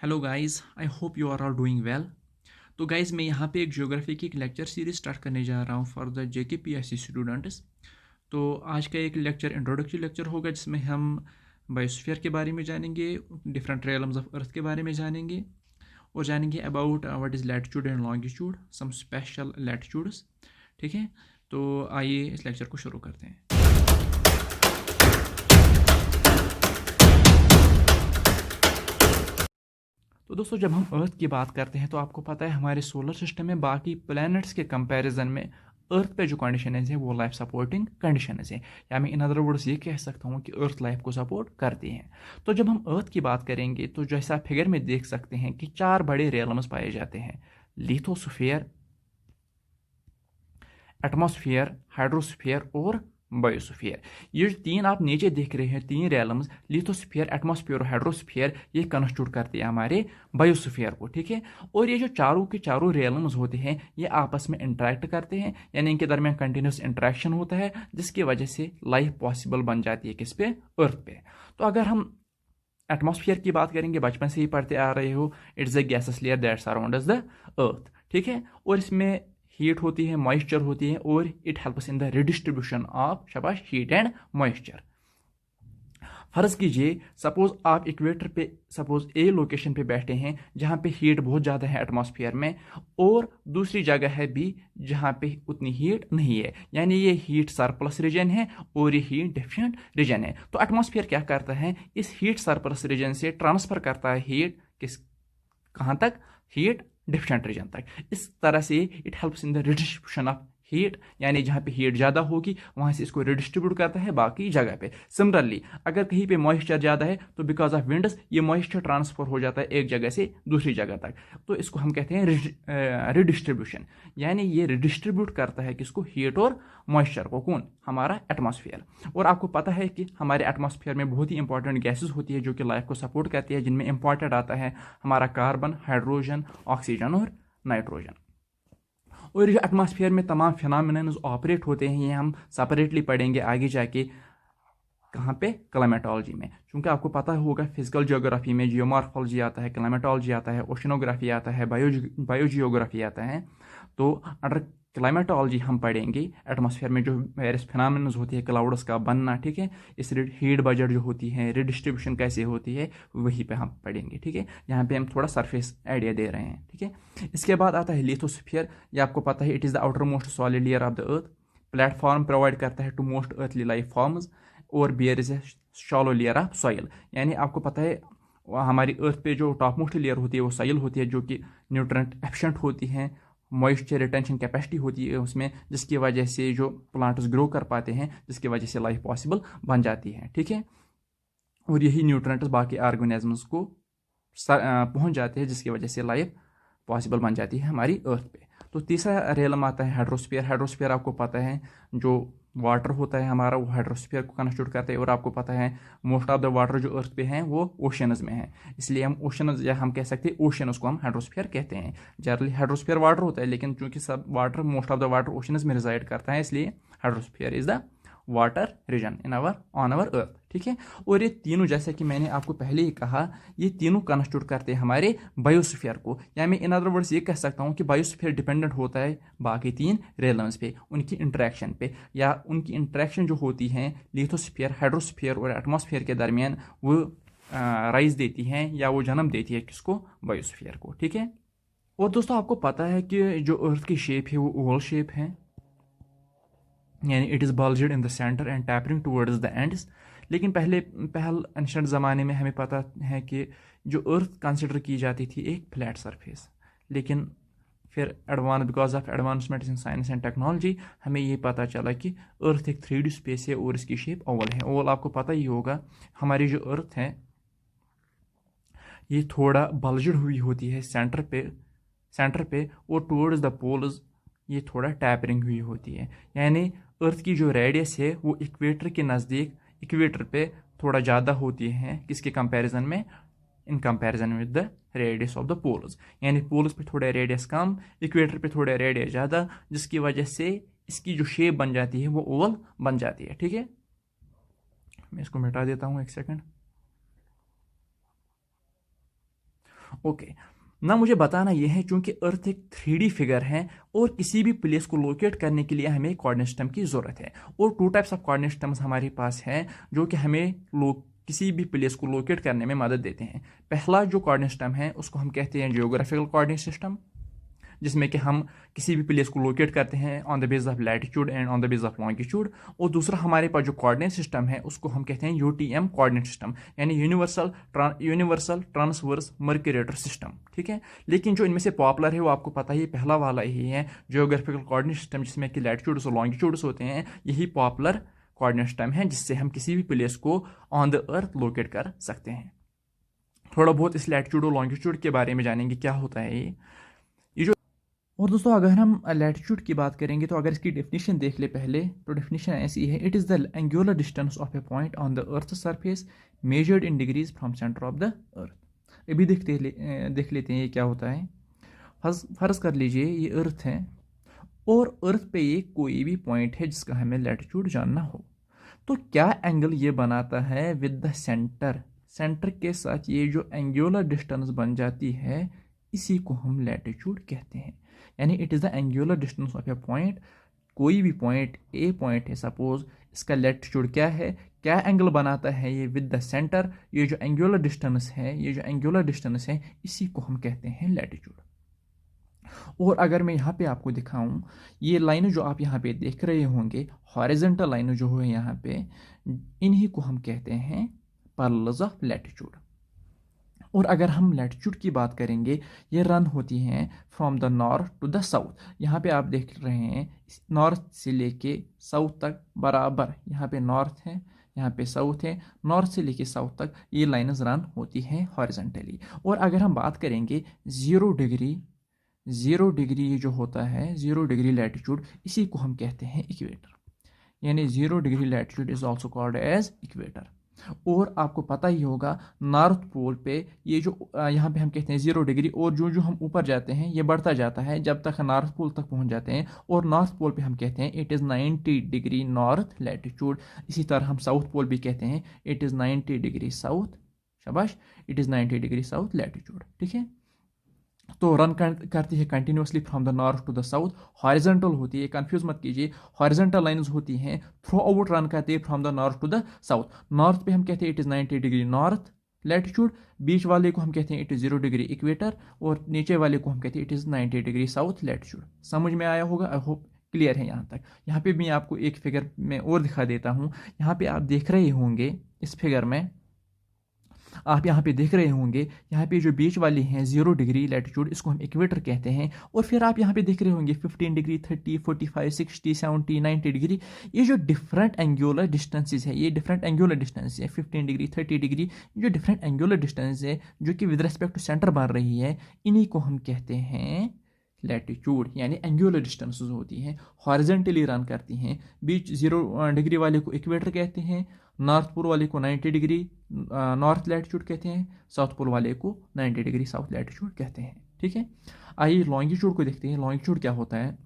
Hello guys, I hope you are all doing well. तो guys, मैं यहाँ पे एक ज्योग्राफी की एक लेक्चर सीरीज स्टार्ट करने जा रहा हूँ फॉर द JKPSC स्टूडेंट्स। तो आज का एक लेक्चर इंट्रोडक्टरी लेक्चर होगा जिसमें हम बायोस्फीयर के बारे में जानेंगे, डिफरेंट रियल्म्स ऑफ अर्थ के बारे में जानेंगे और जानेंगे about what is latitude and longitude, some special latitudes. ठीक है, तो आइए इस लेक्चर को शुरू करते हैं। तो दोस्तों, जब हम अर्थ की बात करते हैं तो आपको पता है हमारे सोलर सिस्टम में बाकी प्लैनेट्स के कंपैरिजन में अर्थ पे जो कंडीशंस है वो लाइफ सपोर्टिंग कंडीशंस है, या मैं इन अदर वर्ड्स ये कह सकता हूँ कि अर्थ लाइफ को सपोर्ट करती है। तो जब हम अर्थ की बात करेंगे तो जैसा फिगर में देख सकते हैं कि चार बड़े रियलम्स पाए जाते हैं: लिथोस्फीयर, एटमॉस्फेयर, हाइड्रोस्फीयर और बायोस्फीयर। ये जो तीन आप नीचे देख रहे हैं, तीन रियलम्स लिथोस्फीयर, एटमॉस्फेयर और हाइड्रोस्फीयर, ये कंस्टिट्यूट करते हैं हमारे बायोस्फीयर को। ठीक है, और ये जो चारों के चारों रियलम्स होते हैं ये आपस में इंटरेक्ट करते हैं, यानी इनके दरमियान कंटिन्यूस इंटरेक्शन होता है, जिसकी वजह से लाइफ पॉसिबल बन जाती है किस पे? अर्थ पे। तो अगर हम एटमॉस्फेयर की बात करेंगे, बचपन से ही पढ़ते आ रहे हो, it's a gases layer that surrounds the earth. ठीक है, और इसमें हीट होती है, मॉइस्चर होती है, और it helps in the redistribution of शाबाश हीट एंड मॉइस्चर। फर्ज कीजिए सपोज आप इक्वेटर पे, सपोज ए लोकेशन पे बैठे हैं जहाँ पे हीट बहुत ज़्यादा है एटमॉस्फेयर में, और दूसरी जगह है भी जहाँ पे उतनी हीट नहीं है, यानी ये हीट सरप्लस रीजन है और ये हीट डेफिशिएंट रीजन है। तो एटमॉस्फेयर क्या करता है, इस हीट सरप्लस रीजन से ट्रांसफर करता है हीट किस, कहाँ तक? हीट डिफिशिएंट रीजन तक। इस तरह से it helps in the redistribution of heat, यानी जहाँ पे हीट ज़्यादा होगी वहाँ से इसको रिडिस्ट्रीब्यूट करता है बाकी जगह पे। सिमिलरली अगर कहीं पे मॉइस्चर ज़्यादा है तो बिकॉज ऑफ विंड्स ये मॉइस्चर ट्रांसफर हो जाता है एक जगह से दूसरी जगह तक, तो इसको हम कहते हैं रिडिस्ट्रीब्यूशन। यानी ये रिडिस्ट्रीब्यूट करता है किसको? हीट और मॉइस्चर को। कौन? हमारा एटमॉस्फेयर। और आपको पता है कि हमारे एटमॉस्फेयर में बहुत ही इंपॉर्टेंट गैसेज होती है जो कि लाइफ को सपोर्ट करती है, जिनमें इंपॉर्टेंट आता है हमारा कार्बन, हाइड्रोजन, ऑक्सीजन और नाइट्रोजन। और जो एटमॉस्फेयर में तमाम फिनोमेनन ऑपरेट होते हैं ये हम सेपरेटली पढ़ेंगे आगे जाके। कहाँ पे? क्लाइमेटोलॉजी में। क्योंकि आपको पता होगा फिजिकल जियोग्राफी में जियोमॉर्फोलॉजी आता है, क्लाइमेटोलॉजी आता है, ओशनोग्राफी आता है, बायोजियोग्राफी आता है। तो अंडर क्लाइमेटोलॉजी हम पढ़ेंगे एटमॉस्फेयर में जो वेरियस फिनोमेनन होती है, क्लाउड्स का बनना, ठीक है, इस हीट बजट जो होती है, रिडिस्ट्रीब्यूशन कैसे होती है, वहीं पे हम पढ़ेंगे। ठीक है, यहाँ पे हम थोड़ा सरफेस आइडिया दे रहे हैं। ठीक है, इसके बाद आता है लिथोस्फीयर। ये आपको पता है it is the outermost solid layer of the earth, platform provide करता है to most earthly life forms, और बियर is a shallow layer of soil. यानी आपको पता है हमारी अर्थ पे जो टॉप मोस्ट लेयर होती है वो सॉइल होती है, जो कि न्यूट्रेंट एफिशिएंट होती है, मॉइस्चर रिटेंशन कैपेसिटी होती है उसमें, जिसकी वजह से जो प्लांट्स ग्रो कर पाते हैं, जिसकी वजह से लाइफ पॉसिबल बन जाती है। ठीक है, और यही न्यूट्रेंट्स बाकी ऑर्गेनिजम्स को पहुंच जाते हैं, जिसकी वजह से लाइफ पॉसिबल बन जाती है हमारी अर्थ पे। तो तीसरा रियलम आता है हाइड्रोस्फीयर। हाइड्रोस्फीयर आपको पता है जो वाटर होता है हमारा, वो हाइड्रोस्फीयर को कंस्टिट्यूट करते हैं, और आपको पता है मोस्ट ऑफ द वाटर जो अर्थ पे हैं वो ओशंस में है, इसलिए हम ओशंस, या हम कह सकते हैं ओशन, उसको हम हाइड्रोस्फीयर कहते हैं। जनरली हाइड्रोस्फीयर वाटर होता है, लेकिन चूंकि सब water, most of the water oceans में रिजाइड करता है, इसलिए hydrosphere is the water region in our on our earth. ठीक है, और ये तीनों, जैसे कि मैंने आपको पहले ही कहा, ये तीनों कंस्टिट्यूट करते हैं हमारे बायोस्फीयर को। या मैं इन अदर वर्ड्स ये कह सकता हूँ कि बायोस्फीयर डिपेंडेंट होता है बाकी तीन रियलम्स पे, उनकी इंटरेक्शन पे, या उनकी इंटरेक्शन जो होती है लिथोस्फीयर, हाइड्रोस्फीयर और एटमॉस्फेयर के दरमियान, वो राइज देती हैं या वो जन्म देती है किसको? बायोस्फीयर को। ठीक है, और दोस्तों आपको पता है कि जो अर्थ की शेप है वो ओवल शेप है, यानी it is bulged in the centre and tapering towards the ends. लेकिन पहल एंशंट ज़माने में हमें पता है कि जो अर्थ कंसिडर की जाती थी एक फ्लैट सरफेस, लेकिन फिर because of advancement in science and technology हमें ये पता चला कि अर्थ एक 3D स्पेस है और इसकी शेप ओवल है। ओवल आपको पता ही होगा, हमारी जो अर्थ है ये थोड़ा बल्ज्ड हुई होती है सेंटर पे और टूवर्ड्स द पोल्स ये थोड़ा टैपरिंग हुई होती है। यानी अर्थ की जो रेडियस है वो इक्वेटर के नज़दीक, इक्वेटर पे थोड़ा ज़्यादा होती है, किसके कंपैरिजन में? In comparison with the radius of the poles. यानी पोल्स पे थोड़ा रेडियस कम, इक्वेटर पे थोड़ा रेडियस ज़्यादा, जिसकी वजह से इसकी जो शेप बन जाती है वो ओवल बन जाती है। ठीक है, मैं इसको मिटा देता हूँ एक सेकेंड। ओके, ना मुझे बताना यह है चूंकि अर्थ एक 3D फिगर है और किसी भी प्लेस को लोकेट करने के लिए हमें कोऑर्डिनेट सिस्टम की ज़रूरत है, और two types of coordinate systems हमारे पास हैं जो कि हमें किसी भी प्लेस को लोकेट करने में मदद देते हैं। पहला जो कोऑर्डिनेट सिस्टम है उसको हम कहते हैं जियोग्राफिकल कोऑर्डिनेट सिस्टम, जिसमें कि हम किसी भी प्लेस को लोकेट करते हैं on the base of latitude and on the base of longitude. और दूसरा हमारे पास जो कोऑर्डिनेट सिस्टम है उसको हम कहते हैं यूटीएम कोऑर्डिनेट सिस्टम, यानी यूनिवर्सल ट्रांसवर्स मर्क्यूरेटर सिस्टम। ठीक है, लेकिन जो इनमें से पॉपुलर है वो आपको पता ही पहला वाला ही है, जियोग्राफिकल कोऑर्डिनेट सिस्टम, जिसमें कि लैटिट्यूड्स और लॉन्गिट्यूड्स होते हैं। यही पॉपुलर कोऑर्डिनेट सिस्टम है जिससे हम किसी भी प्लेस को ऑन द अर्थ लोकेट कर सकते हैं। थोड़ा बहुत इस लैटिट्यूड और लॉन्गिट्यूड के बारे में जानेंगे, क्या होता है ये जो। और दोस्तों अगर हम लैटिट्यूड की बात करेंगे तो अगर इसकी डेफिनेशन देख ले पहले, तो डेफिनेशन ऐसी है, it is the angular distance of a point on the earth surface measured in degrees from centre of the अर्थ। अभी देख लेते हैं ये क्या होता है। फर्ज कर लीजिए ये अर्थ है और अर्थ पे ये कोई भी पॉइंट है जिसका हमें लैटिट्यूड जानना हो, तो क्या एंगल ये बनाता है विद द सेंटर के साथ ये जो एंगुलर डिस्टेंस बन जाती है, इसी को हम लैटिट्यूड कहते हैं। यानी it is the angular distance of a point, कोई भी पॉइंट ए पॉइंट है सपोज, इसका लैटिट्यूड क्या है, क्या एंगल बनाता है ये विद द सेंटर, ये जो एंगुलर डिस्टेंस है इसी को हम कहते हैं लैटिट्यूड। और अगर मैं यहाँ पे आपको दिखाऊं, ये लाइनें जो आप यहाँ पे देख रहे होंगे, हॉरिजॉन्टल लाइनें जो है यहाँ पे, इन्हीं को हम कहते हैं पैरेलल्स ऑफ लैटिट्यूड। और अगर हम लैटिट्यूड की बात करेंगे, ये रन होती हैं from the north to the south. यहाँ पे आप देख रहे हैं नॉर्थ से लेके साउथ तक बराबर, यहाँ पे नॉर्थ है, यहाँ पे साउथ है, नॉर्थ से लेके साउथ तक ये लाइन्स रन होती हैं हॉरिजॉन्टली। और अगर हम बात करेंगे 0 डिग्री ये जो होता है 0 डिग्री लैटिट्यूड, इसी को हम कहते हैं इक्वेटर। यानी 0 degree latitude is also called as equator. और आपको पता ही होगा नॉर्थ पोल पे ये जो यहाँ पे हम कहते हैं 0 डिग्री, और जो जो हम ऊपर जाते हैं ये बढ़ता जाता है जब तक नॉर्थ पोल तक पहुँच जाते हैं, और नॉर्थ पोल पे हम कहते हैं it is 90 degree north latitude. इसी तरह हम साउथ पोल भी कहते हैं इट इज़ 90 डिग्री साउथ, शाबाश, it is 90 degree south latitude. ठीक है, तो रन करती है continuously from the north to the south. Horizontal होती है, कंफ्यूज मत कीजिए, हॉरिजॉन्टल लाइंस होती हैं, थ्रू आउट रन करती है from the north to the south. North पे हम कहते हैं it is 90 degree north latitude, बीच वाले को हम कहते हैं इट इज़ 0 डिग्री इक्वेटर, और नीचे वाले को हम कहते हैं it is 90 degree south latitude. समझ में आया होगा, आई होप क्लियर है यहाँ तक। यहाँ पे मैं आपको एक फिगर में और दिखा देता हूँ। यहाँ पे आप देख रहे होंगे इस फिगर में, आप यहाँ पे देख रहे होंगे, यहाँ पे जो बीच वाली हैं 0 डिग्री लैटिट्यूड, इसको हम इक्वेटर कहते हैं। और फिर आप यहाँ पे देख रहे होंगे 15 डिग्री 30 45 60 70 90 डिग्री, ये जो डिफरेंट एंगुलर डिस्टेंसेस है, ये डिफरेंट एंगुलर डिस्टेंस है 15 डिग्री 30 डिग्री, जो डिफरेंट एंगुलर डिस्टेंस है जो कि विद रिस्पेक्ट टू सेंटर बन रही है, इन्हीं को हम कहते हैं लैटिट्यूड। यानी एंगुलर डिस्टेंसेस होती हैं, हॉरिजॉन्टली रन करती हैं। बीच 0 डिग्री वाले को इक्वेटर कहते हैं, नॉर्थ पोल वाले को 90 डिग्री नॉर्थ लैटिट्यूड कहते हैं, साउथ पोल वाले को 90 डिग्री साउथ लैटिट्यूड कहते हैं। ठीक है, आइए लॉन्गिट्यूड को देखते हैं। लॉन्गिट्यूड क्या होता है?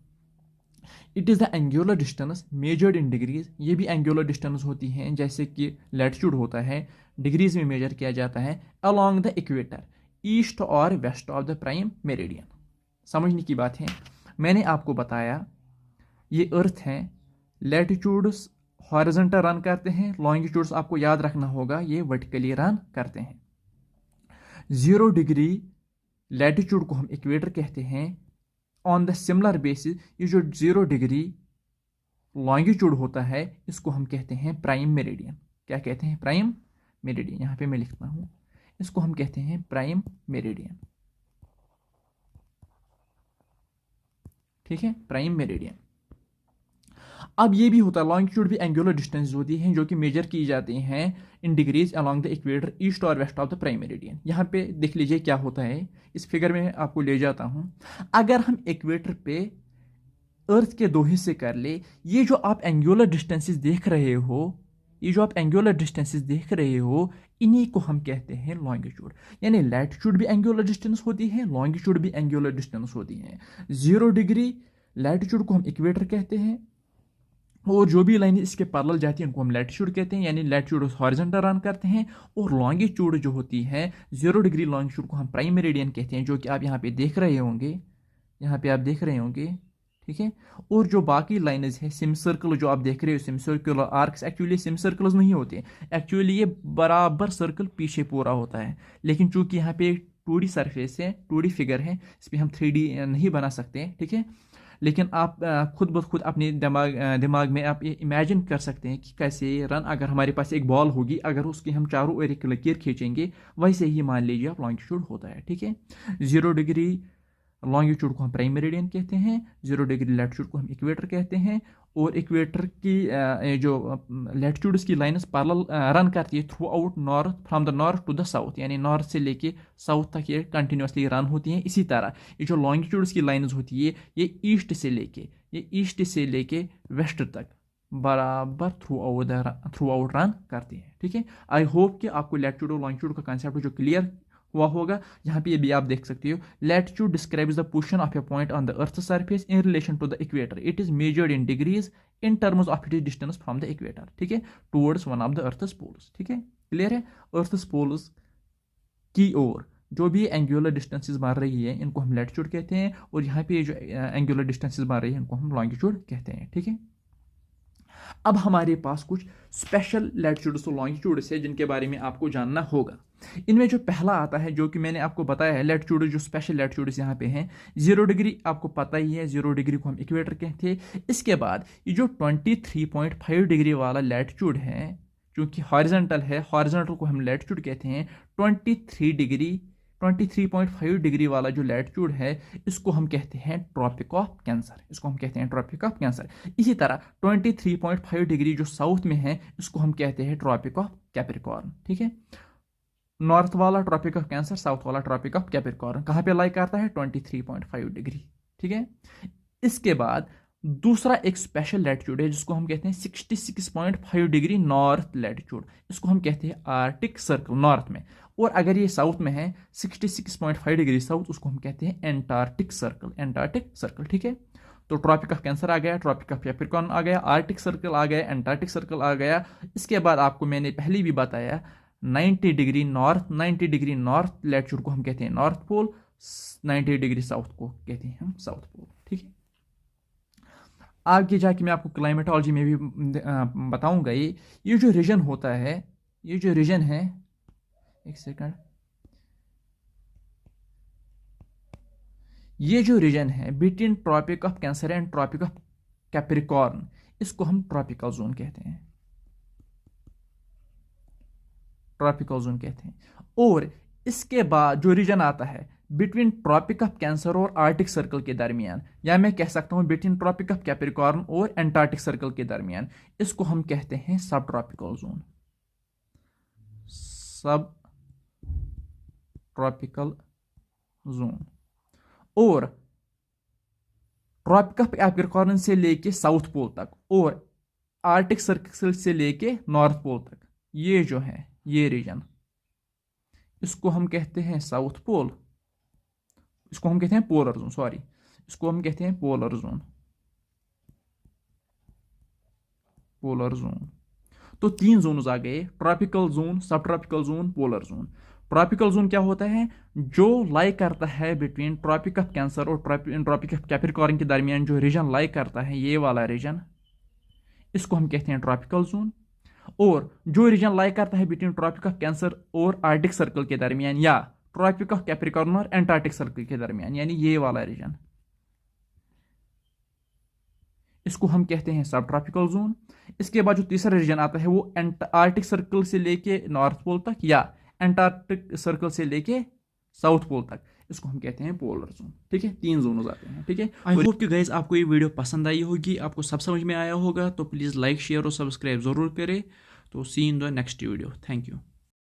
It is the angular distance measured in degrees. ये भी एंगुलर डिस्टेंस होती हैं जैसे कि लैटिट्यूड होता है, डिग्रीज में मेजर किया जाता है अलॉन्ग द इक्वेटर, ईस्ट और west of the prime meridian. समझने की बात है, मैंने आपको बताया ये अर्थ है, लैटिट्यूड्स हॉरिजॉन्टल रन करते हैं, लॉन्गिट्यूड्स आपको याद रखना होगा ये वर्टिकली रन करते हैं। 0 डिग्री लैटिट्यूड को हम इक्वेटर कहते हैं। ऑन द सिमिलर बेसिस ये जो 0 डिग्री लॉन्गिट्यूड होता है इसको हम कहते हैं प्राइम मेरिडियन। क्या कहते हैं? Prime meridian. यहाँ पे मैं लिखता हूँ, इसको हम कहते हैं प्राइम मेरिडियन। ठीक है, प्राइम मेरिडियन। अब ये भी होता है, लॉन्गिट्यूड भी एंगुलर डिस्टेंस होती हैं जो कि मेजर की जाती हैं in degrees along the equator, east और west of the prime meridian. यहाँ पे देख लीजिए क्या होता है, इस फिगर में आपको ले जाता हूँ। अगर हम इक्वेटर पे अर्थ के 2 हिस्से कर ले, ये जो आप एंगुलर डिस्टेंसेस देख रहे हो, इन्हीं को हम कहते हैं लॉन्गिट्यूड। यानी लैटिट्यूड भी एंगुलर डिस्टेंस होती है, लॉन्गिट्यूड भी एंगुलर डिस्टेंस होती है। 0 डिग्री लैटिट्यूड को हम इक्वेटर कहते हैं, और जो भी लाइन इसके पैरेलल जाती है उनको हम लैटिट्यूड कहते हैं, यानी लैटिट्यूड हॉरिजॉन्टल रन करते हैं। और लॉन्गिट्यूड जो होती है 0 डिग्री लॉन्गिट्यूड को हम प्राइम मेरिडियन कहते हैं, जो कि आप यहाँ पे देख रहे होंगे, यहाँ पे आप देख रहे होंगे, ठीक है। और जो बाकी लाइन्स है सिम सर्कल जो आप देख रहे हो, SIM circular arcs, actually SIM circles नहीं होते, एक्चुअली ये बराबर सर्कल पीछे पूरा होता है। लेकिन चूंकि यहाँ पे 2D सरफेस है, 2D फिगर है, इस पर हम 3D नहीं बना सकते, ठीक है। लेकिन आप खुद ब खुद अपने दिमाग में आप ये इमेजिन कर सकते हैं कि कैसे रन, अगर हमारे पास एक बॉल होगी, अगर उसकी हम चारों ओर एक लकीर खींचेंगे, वैसे ही मान लीजिए आप लॉन्गिट्यूड होता है, ठीक है। 0 डिग्री लॉन्गिट्यूड को हम प्राइम मेरिडियन कहते हैं, 0 डिग्री लैटिट्यूड को हम इक्वेटर कहते हैं। और इक्वेटर की जो लैटिट्यूड्स की लाइन्स पैरेलल रन करती है throughout north, from the north to the south, यानी नॉर्थ से लेके साउथ तक ये कंटिन्यूसली रन होती हैं। इसी तरह ये जो लॉन्गिट्यूड्स की लाइन्स होती है ये ईस्ट से लेके वेस्ट तक बराबर थ्रू आउट रन करती है, ठीक है। आई होप कि आपको लैटिट्यूड और लॉन्गिट्यूड का कंसेप्ट जो क्लियर हुआ होगा। यहाँ पे ये भी आप देख सकते हो, latitude describes the position of a point on the earth surface in relation to the equator, it is measured in degrees in terms of it is distance from the equator, ठीक है, towards one of the earth's poles, ठीक है, clear है। Earth's poles की ओर जो भी angular distances बन रही है इनको हम लैटिट्यूड कहते हैं, और यहाँ पे जो एंगुलर डिस्टेंसेस बन रही है इनको हम लॉन्गिट्यूड कहते हैं, ठीक है। अब हमारे पास कुछ स्पेशल लैटिट्यूड्स और लॉन्गिट्यूड्स है जिनके बारे में आपको जानना होगा। इनमें जो पहला आता है, जो कि मैंने आपको बताया है, लैटिट्यूड जो स्पेशल लैटिट्यूड्स यहाँ पे हैं, 0 डिग्री आपको पता ही है, 0 डिग्री को हम इक्वेटर कहते हैं। इसके बाद ये जो 23.5 डिग्री वाला लैटिट्यूड है, क्योंकि हॉरिजॉन्टल है, हॉरिजॉन्टल को हम लैटिट्यूड कहते हैं। 23.5 डिग्री वाला जो लैटिट्यूड है इसको हम कहते हैं ट्रॉपिक ऑफ कैंसर, इसी तरह 23.5 डिग्री जो साउथ में है इसको हम कहते हैं ट्रॉपिक ऑफ कैप्रिकॉर्न, ठीक है। नॉर्थ वाला ट्रॉपिक ऑफ कैंसर, साउथ वाला ट्रॉपिक ऑफ कैप्रिकॉर्न कहाँ पे लाई करता है 23.5 डिग्री, ठीक है। इसके बाद दूसरा एक स्पेशल लैटिट्यूड है जिसको हम कहते हैं 66.5 डिग्री नॉर्थ लैटिट्यूड, इसको हम कहते हैं आर्टिक सर्कल नॉर्थ में। और अगर ये साउथ में है 66.5 डिग्री साउथ, उसको हम कहते हैं एंटार्क्टिक सर्कल, ठीक है। तो ट्रॉपिक ऑफ कैंसर आ गया, ट्रॉपिक ऑफ कैप्रिकॉर्न आ गया, आर्टिक सर्कल आ गया, एंटार्क्टिक सर्कल आ गया। इसके बाद आपको मैंने पहले भी बताया 90 डिग्री नॉर्थ लैटिट्यूड को हम कहते हैं नॉर्थ पोल, 90 डिग्री साउथ को कहते हैं हम साउथ पोल, ठीक है। आगे जाके मैं आपको क्लाइमेटोलॉजी में भी बताऊंगा। ये जो रीजन होता है, ये जो रीजन है, एक सेकंड, ये जो रीजन है between Tropic of Cancer and Tropic of Capricorn, इसको हम ट्रॉपिकल जोन कहते हैं, और इसके बाद जो रीजन आता है बिटवीन ट्रॉपिक ऑफ कैंसर और आर्टिक सर्कल के दरमियान, या मैं कह सकता हूं बिटवीन ट्रॉपिक ऑफ कैप्रिकॉर्न और एंटार्क्टिक सर्कल के दरमियान, इसको हम कहते हैं सब ट्रॉपिकल जोन। और ट्रॉपिक ऑफ कैप्रिकॉर्न से लेके साउथ पोल तक और आर्टिक सर्कल से लेके नॉर्थ पोल तक, ये जो है ये रीजन, इसको हम कहते हैं साउथ पोल, इसको हम कहते हैं पोलर जोन, इसको हम कहते हैं पोलर जोन। तो 3 जोन्स आ गए, ट्रॉपिकल जोन, सब tropical zone, polar zone. Tropical zone क्या होता है, जो लाई करता है बिटवीन ट्रॉपिक ऑफ कैंसर और ट्रॉपिक ऑफ कैप्रिकॉर्न के दरमियान जो रीजन लाई करता है, ये वाला रीजन, इसको हम कहते हैं ट्रॉपिकल जोन। और जो रीजन लाई करता है बिटवीन ट्रॉपिक ऑफ कैंसर और आर्टिक सर्कल के दरमियान, या ट्रॉपिक ऑफ कैप्रिकॉर्न और एंटार्क्टिक सर्कल के दरमियान, यानी ये वाला रीजन, इसको हम कहते हैं सब ट्रॉपिकल जोन। इसके बाद जो तीसरा रीजन आता है वो आर्टिक सर्कल से लेके नॉर्थ पोल तक या एंटार्क्टिक सर्कल से लेके साउथ पोल तक, इसको हम कहते हैं पोलर जोन, ठीक है। 3 जोन आते हैं, ठीक है। आई होप कि गाइस आपको ये वीडियो पसंद आई होगी, आपको सब समझ में आया होगा। तो प्लीज़ लाइक, शेयर और सब्सक्राइब ज़रूर करें। तो see in the next video, thank you.